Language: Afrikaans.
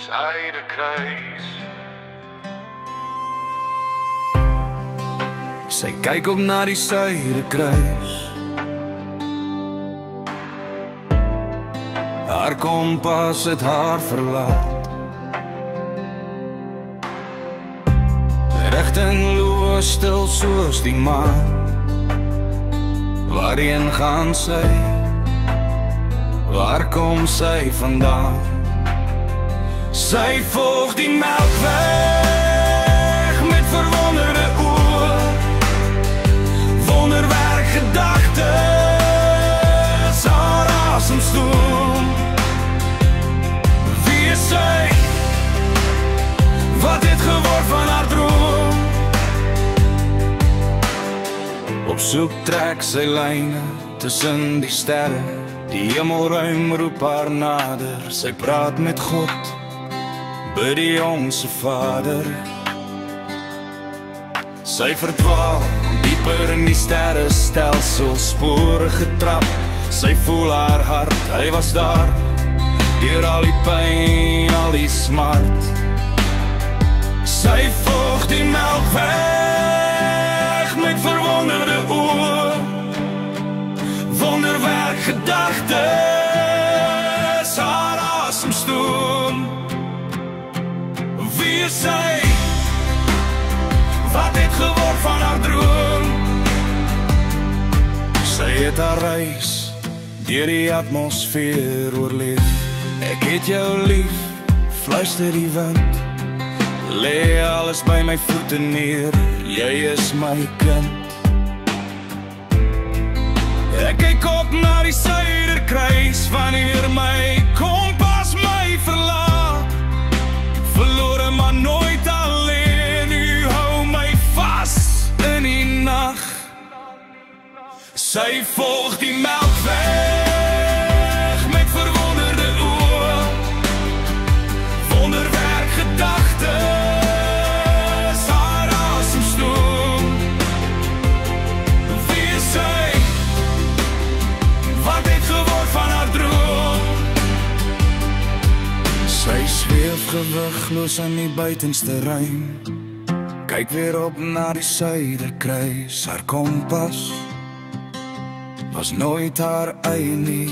Suiderkruis. Sy kyk op na die Suiderkruis. Haar kompas het haar verlaat. Rigting loos stil soos die maan. Waarheen gaan sy? Waar kom sy vandaan? Sy volg die melkweg met verwonderde oë, wonderwerk gedagtes, haar asemstoom. Wie is sy? Wat het geword van haar droom? Op soek trek sy lyne tussen die sterre, die hemelruim roep haar nader. Sy praat met God, bid die Onse Vader. Sy verdwaal dieper in die sterrestelsel, spore getrap. Sy voel haar hart, hy was daar, deur al die pyn, al die smart. Sy volg die melkweg met verwonderde oë, wonderwerk gedagtes, haar asemstoom. Wie is sy? Wat het geword van haar droom? Sy het haar reis deur die atmosfeer oorleef. Ek het jou lief, fluister die wind. Lê alles by my voete neer, jy is my kind. Ek kyk op na die Suiderkruis, wanneer my kompas my verlaat. Verlore maar nooit alleen, u hou my vas in die nag. Sy volg die melkweg met verwonderde oë, wonderwerk gedagtes, haar asemstoom. Wie is sy? Wat het geword van haar droom? Sy zweef gewigloos aan die buitenste ruim, kyk weer op na die Suiderkruis. Haar kompas was nooit haar eie nie.